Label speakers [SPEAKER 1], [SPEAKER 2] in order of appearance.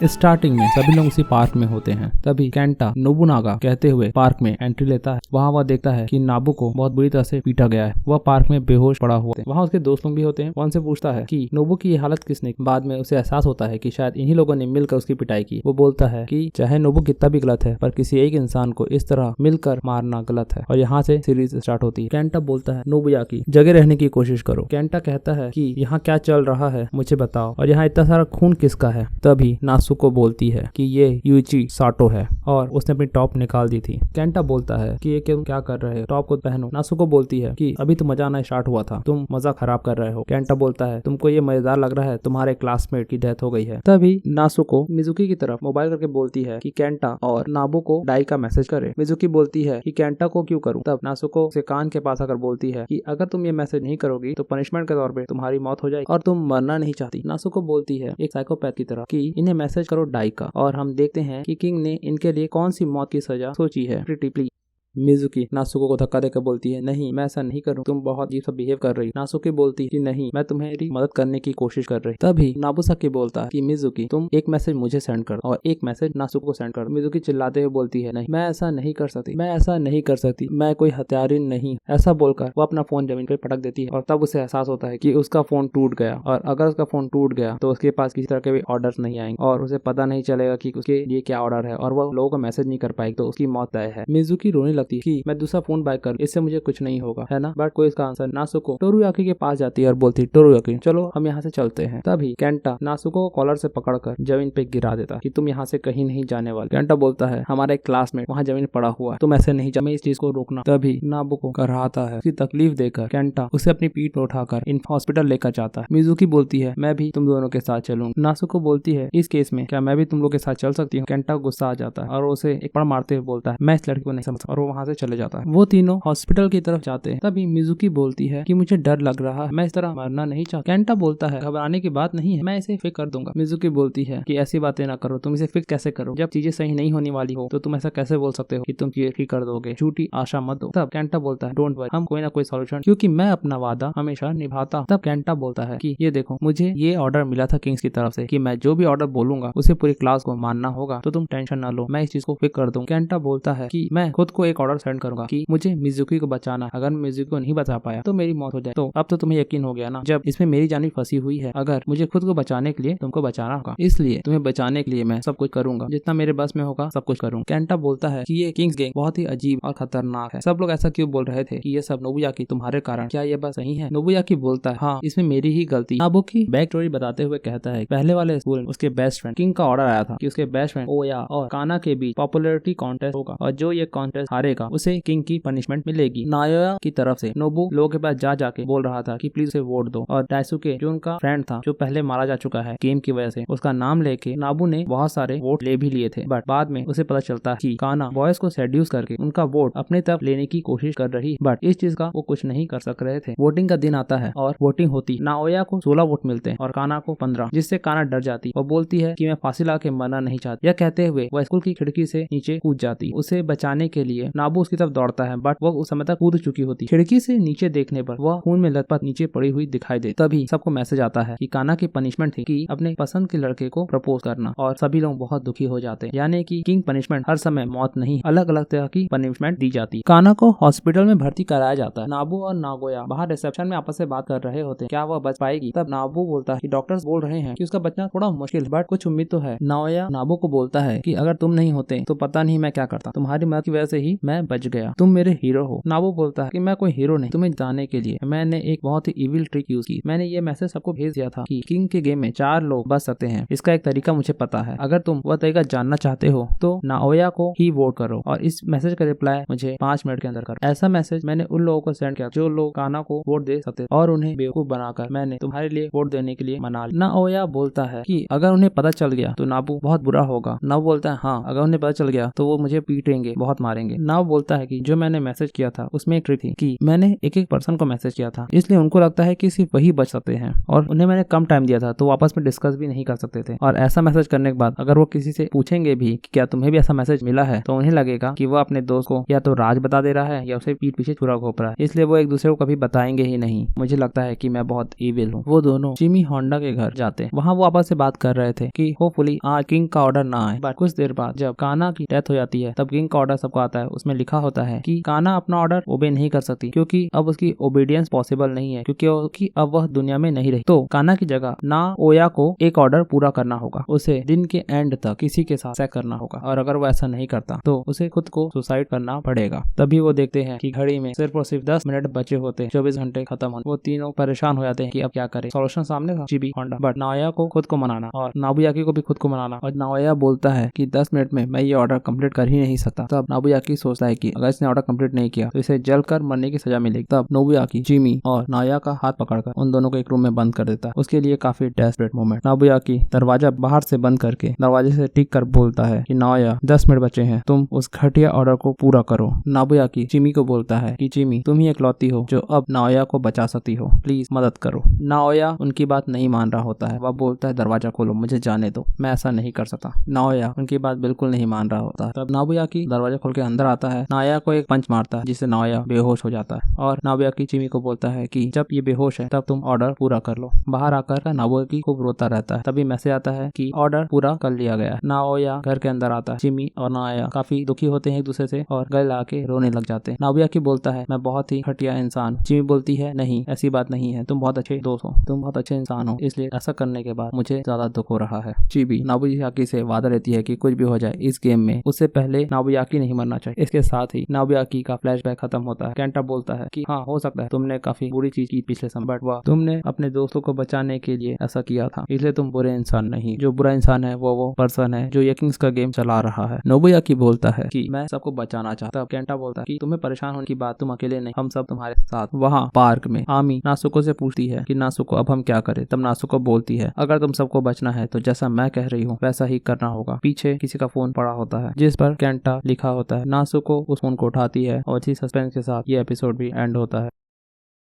[SPEAKER 1] Starting में सभी लोग उसी पार्क में होते हैं। तभी केंटा नोबुनागा कहते हुए पार्क में एंट्री लेता है। वहाँ वह देखता है कि नाबू को बहुत बुरी तरह से पीटा गया है। वह पार्क में बेहोश पड़ा हुआ है। वहाँ उसके दोस्त लोग भी होते हैं। वह उनसे पूछता है कि नोबू की ये हालत किसने की। बाद में उसे एहसास होता है कि शायद इन्हीं लोगों ने मिलकर उसकी पिटाई की। वो बोलता है कि चाहे नोबू कितना भी गलत है, पर किसी एक इंसान को इस तरह मिलकर मारना गलत है। और यहाँ से सीरीज स्टार्ट होती है। केंटा बोलता है नोबुयाकी जगह रहने की कोशिश करो। केंटा कहता है कि यहाँ क्या चल रहा है मुझे बताओ, और यहाँ इतना सारा खून किसका है। तभी नासुको बोलती है कि ये यूइची साटो है और उसने अपनी टॉप निकाल दी थी। केंटा बोलता है कि ये क्या कर रहे हो, टॉप को पहनो। नासुको बोलती है कि अभी तो मजा आना स्टार्ट हुआ था, तुम मजा खराब कर रहे हो। केंटा बोलता है तुमको ये मजेदार लग रहा है, तुम्हारे क्लासमेट की डेथ हो गई है। तभी नासुको मिजुकी की तरफ मोबाइल करके बोलती है कि केंटा और नाबू को डाई का मैसेज करे। मिजुकी बोलती है कि केंटा को क्यों करूं। तब नासुको से कान के पास आकर बोलती है कि अगर तुम ये मैसेज नहीं करोगी तो पनिशमेंट के तौर पे तुम्हारी मौत हो जाएगी और तुम मरना नहीं चाहती। नासुको बोलती है एक साइकोपैथ की तरह कि इन्हें मैसेज करो डाई का, और हम देखते हैं कि किंग ने इनके लिए कौन सी मौत की सजा सोची है। Pretty please. मिजुकी नासुको को धक्का देकर बोलती है नहीं मैं ऐसा नहीं करूँ, तुम बहुत अजीब सा बिहेव कर रही। नासुकी बोलती है कि नहीं मैं तुम्हारी मदद करने की कोशिश कर रही। तभी नाबुसाकी बोलता है कि मिजुकी तुम एक मैसेज मुझे सेंड कर और एक मैसेज नासुको को सेंड कर। मिजुकी चिल्लाते हुए बोलती है नहीं मैं ऐसा नहीं कर सकती, मैं ऐसा नहीं कर सकती, मैं कोई हत्यारिन नहीं। ऐसा बोलकर वो अपना फोन जमीन पर पटक देती है और तब उसे एहसास होता है कि उसका फोन टूट गया, और अगर उसका फोन टूट गया तो उसके पास किसी तरह के भी ऑर्डर्स नहीं आएंगे और उसे पता नहीं चलेगा कि उसके लिए क्या ऑर्डर है, और वो लोगों को मैसेज नहीं कर पाएगी तो उसकी मौत तय है। मिजुकी रोने लगती है कि मैं दूसरा फोन बाय कर, इससे मुझे कुछ नहीं होगा, है ना। बट कोई इसका आंसर नासुको टोरुयाकी के पास जाती है और बोलती टोरुयाकी चलो हम यहाँ से चलते हैं। तभी केंटा नासुको को कॉलर से पकड़कर जमीन पे गिरा देता कि तुम यहाँ से कहीं नहीं जाने वाले। केंटा बोलता है हमारा एक क्लासमेट वहाँ जमीन पड़ा हुआ है, तुम ऐसे नहीं जा, मैं इस चीज को रोकना। तभी नाबुको कराता है। उसकी तकलीफ देकर केंटा उसे अपनी पीठ पर उठाकर इन हॉस्पिटल लेकर जाता है। मिजुकी बोलती है मैं भी तुम दोनों के साथ चलूंगी। नासुको बोलती है इस केस में क्या मैं भी तुम लोग के साथ चल सकती हूँ। केंटा गुस्सा आ जाता है और उसे एक पड़ मारते हुए बोलता है मैं इस लड़की को नहीं समझ, और वो वहाँ से चले जाता है। वो तीनों हॉस्पिटल की तरफ जाते हैं। तभी मिजुकी बोलती है कि मुझे डर लग रहा है, मैं इस तरह मरना नहीं चाहता। केंटा बोलता है घबराने की बात नहीं है, मैं इसे फिक्स कर दूंगा। मिजुकी बोलती है कि ऐसी बातें ना करो, तुम इसे फिक्स कैसे करो, जब चीजें सही नहीं होने वाली हो तो तुम ऐसा कैसे बोल सकते हो कि तुम चीजें ठीक कर दोगे, झूठी आशा मत दो। तब केंटा बोलता है डोंट वरी, हम कोई ना कोई सॉल्यूशन, क्योंकि मैं अपना वादा हमेशा निभाता। तब केंटा बोलता है कि ये देखो मुझे ये ऑर्डर मिला था किंग्स की तरफ से कि मैं जो भी ऑर्डर बोलूंगा उसे पूरी क्लास को मानना होगा, तो तुम टेंशन ना लो, मैं इस चीज को फिक्स कर दूं। केंटा बोलता है कि मैं खुद को एक ऑर्डर सेंड करूंगा कि मुझे मिजुकी को बचाना, अगर मिजुकी को नहीं बचा पाया तो मेरी मौत हो जाए। तो अब तो तुम्हें यकीन हो गया ना, जब इसमें मेरी जान भी फंसी हुई है, अगर मुझे खुद को बचाने के लिए तुमको बचाना होगा, इसलिए तुम्हें बचाने के लिए मैं सब कुछ करूंगा, जितना मेरे बस में होगा सब कुछ करूंगा। केंटा बोलता है कि ये किंग्स गैंग बहुत ही अजीब और खतरनाक है, सब लोग ऐसा क्यों बोल रहे थे कि ये सब नोबुयाकी तुम्हारे कारण, क्या ये बात सही है। नोबुयाकी बोलता है हाँ इसमें मेरी ही गलती। नाबुकी बैक स्टोरी बताते हुए कहता है पहले वाले स्कूल में उसके बेस्ट फ्रेंड किंग का ऑर्डर आया था कि उसके बेस्ट फ्रेंड ओया और काना के बीच पॉपुलैरिटी कॉन्टेस्ट होगा, और जो ये कॉन्टेस्ट हारेगा उसे किंग की पनिशमेंट मिलेगी। नायोया की तरफ से नोबू लोगों के पास जाके बोल रहा था कि प्लीज उसे वोट दो, और डाइसुके जो उनका फ्रेंड था जो पहले मारा जा चुका है गेम की वजह से, उसका नाम लेके नाबू ने बहुत सारे वोट ले भी लिए थे। बट बाद में उसे पता चलता कि काना बॉयज को सेड्यूस करके उनका वोट अपने तरफ लेने की कोशिश कर रही, बट इस चीज का वो कुछ नहीं कर सक रहे थे। वोटिंग का दिन आता है और वोटिंग होती, नाओया को 16 वोट मिलते हैं और काना को 15, जिससे काना डर जाती और बोलती है कि मैं फांसी ला के मरना नहीं चाहती। यह कहते हुए वह स्कूल की खिड़की से नीचे कूद जाती। उसे बचाने के लिए नाबू उसकी तरफ दौड़ता है, बट वो उस समय तक कूद चुकी होती। खिड़की से नीचे देखने पर वह खून में लथपथ नीचे पड़ी हुई दिखाई दे। तभी सबको मैसेज आता है कि काना की पनिशमेंट थी कि अपने पसंद के लड़के को प्रपोज करना, और सभी लोग बहुत दुखी हो जाते हैं। यानी कि किंग पनिशमेंट हर समय मौत नहीं, अलग अलग तरह की पनिशमेंट दी जाती। काना को हॉस्पिटल में भर्ती कराया जाता है। नाबू और नागोया बाहर रिसेप्शन में आपस में बात कर रहे होते हैं, क्या वह बच पाएगी। तब नाबू बोलता है कि डॉक्टर्स बोल रहे हैं कि उसका बचना थोड़ा मुश्किल, बट कुछ उम्मीद तो है। नाओया नाबू को बोलता है कि अगर तुम नहीं होते तो पता नहीं मैं क्या करता, तुम्हारी मदद की वजह से ही मैं बच गया, तुम मेरे हीरो हो। नाबू बोलता है कि मैं कोई हीरो नहीं, तुम्हें जाने के लिए मैंने एक बहुत ही इविल ट्रिक यूज की। मैंने ये मैसेज सबको भेज दिया था कि किंग के गेम में 4 लोग बच सकते हैं, इसका एक तरीका मुझे पता है, अगर तुम वह तरीका जानना चाहते हो तो नाओया को ही वोट करो, और इस मैसेज का रिप्लाई मुझे 5 मिनट के अंदर करो। ऐसा मैसेज मैंने उन लोगों को सेंड किया जो लोग काना को वोट दे सकते, और उन्हें बेवकूफ बनाकर मैंने तुम्हारे लिए वोट देने के लिए मना लिया। नाओया बोलता है कि अगर उन्हें पता चल गया तो नाबू बहुत बुरा होगा। नाबू बोलता है हाँ अगर उन्हें पता चल गया तो वो मुझे पीटेंगे, बहुत मारेंगे। नाबू नाव बोलता है कि जो मैंने मैसेज किया था उसमें एक ट्रिक थी कि मैंने एक एक पर्सन को मैसेज किया था, इसलिए उनको लगता है कि सिर्फ वही बच सकते हैं और उन्हें मैंने कम टाइम दिया था तो आपस में डिस्कस भी नहीं कर सकते थे। और ऐसा मैसेज करने के बाद अगर वो किसी से पूछेंगे भी कि क्या तुम्हें भी ऐसा मैसेज मिला है तो उन्हें लगेगा कि वो अपने दोस्त को या तो राज बता दे रहा है या उसे पीठ पीछे छुरा घोंप रहा है, इसलिए वो एक दूसरे को कभी बताएंगे ही नहीं। मुझे लगता है कि मैं बहुत ईविल हूँ। वो दोनों जिमी होंडा के घर जाते हैं। वहाँ वो आपस से बात कर रहे थे कि होपफुली आज किंग का ऑर्डर ना आए। बट कुछ देर बाद जब काना की डेथ हो जाती है तब किंग का ऑर्डर सबको आता है। उसमें लिखा होता है कि काना अपना ऑर्डर ओबे नहीं कर सकती क्योंकि अब उसकी ओबीडियंस पॉसिबल नहीं है क्योंकि अब वह दुनिया में नहीं रही। तो काना की जगह ना ओया को एक ऑर्डर पूरा करना होगा, उसे दिन के एंड तक किसी के साथ सेक्स करना होगा और अगर वो ऐसा नहीं करता तो उसे खुद को सुसाइड करना पड़ेगा। तभी वो देखते हैं कि घड़ी में सिर्फ और सिर्फ 10 मिनट बचे होते, 24 घंटे खत्म होने। वो तीनों परेशान हो जाते हैं कि अब क्या करें। सॉल्यूशन सामने था, जिमी होंडा, बट नाओया को खुद को मनाना और नाबुयाकी को भी खुद को मनाना। और नाओया बोलता है कि 10 मिनट में मैं ये ऑर्डर कंप्लीट कर ही नहीं सकता। तब नाबुयाकी सोचता है कि अगर इसने ऑर्डर कंप्लीट नहीं किया तो इसे जलकर मरने की सजा मिलेगी। तब नोबुयाकी जिमी और नाओया का हाथ पकड़कर उन दोनों को एक रूम में बंद कर देता है। उसके लिए काफी डेस्परेट मोमेंट। नाबुयाकी दरवाजा बाहर से बंद करके दरवाजे से टिक कर बोलता है कि नाओया 10 मिनट बचे हैं, तुम उस घटिया ऑर्डर को पूरा करो। नाबुयाकी जिमी को बोलता है कि जिमी तुम ही इकलौती हो जो अब नाओया को बचा सकती हो, प्लीज मदद करो। नाओया उनकी बात नहीं मान रहा होता है। वह बोलता है दरवाजा खोलो, मुझे जाने दो, मैं ऐसा नहीं कर सकता। नाओया उनकी बात बिल्कुल नहीं मान रहा होता है। तब नाबुयाकी दरवाजा खोल के अंदर आता है, नाओया को एक पंच मारता है जिससे नाओया बेहोश हो जाता है और नाबुयाकी जिमी को बोलता है कि जब ये बेहोश है तब तुम ऑर्डर पूरा कर लो। बाहर आकर नाबुयाकी खूब रोता रहता है। तभी मैसेज आता है कि ऑर्डर पूरा कर लिया गया। नाओया घर के अंदर आता है। जिमी और नाओया काफी दुखी होते हैं एक दूसरे से और गले लाके रोने लग जाते हैं। नाबुयाकी बोलता है मैं बहुत ही घटिया इंसान। जिमी बोलती है नहीं, ऐसी बात नहीं है, तुम बहुत अच्छे दोस्त हो, तुम बहुत अच्छे इंसान हो, इसलिए ऐसा करने के बाद मुझे ज्यादा दुख हो रहा है। जिमी नाबुयाकी से वादा लेती है कि कुछ भी हो जाए इस गेम में उससे पहले नाबुयाकी नहीं मरना चाहिए। इसके साथ ही नाबुयाकी का फ्लैशबैक खत्म होता है। केंटा बोलता है कि हाँ, हो सकता है तुमने काफी बुरी चीज की पिछले समय, बट वह तुमने अपने दोस्तों को बचाने के लिए ऐसा किया था, इसलिए तुम बुरे इंसान नहीं। जो बुरा इंसान है वो पर्सन है जो ये किंग्स का गेम चला रहा है। नोबुयाकी बोलता है कि मैं सबको बचाना चाहता। केंटा बोलता है कि तुम्हें परेशान होने की बात, तुम अकेले नहीं, हम सब तुम्हारे साथ। वहाँ पार्क में आमी नासुको से पूछती है कि नासुको अब हम क्या करें। तब नासुको बोलती है अगर तुम सबको बचना है तो जैसा मैं कह रही हूँ वैसा ही करना होगा। पीछे किसी का फोन पड़ा होता है जिस पर केंटा लिखा होता है। नासुको उस फोन को उठाती है और इसी सस्पेंस के साथ ये एपिसोड भी एंड होता है।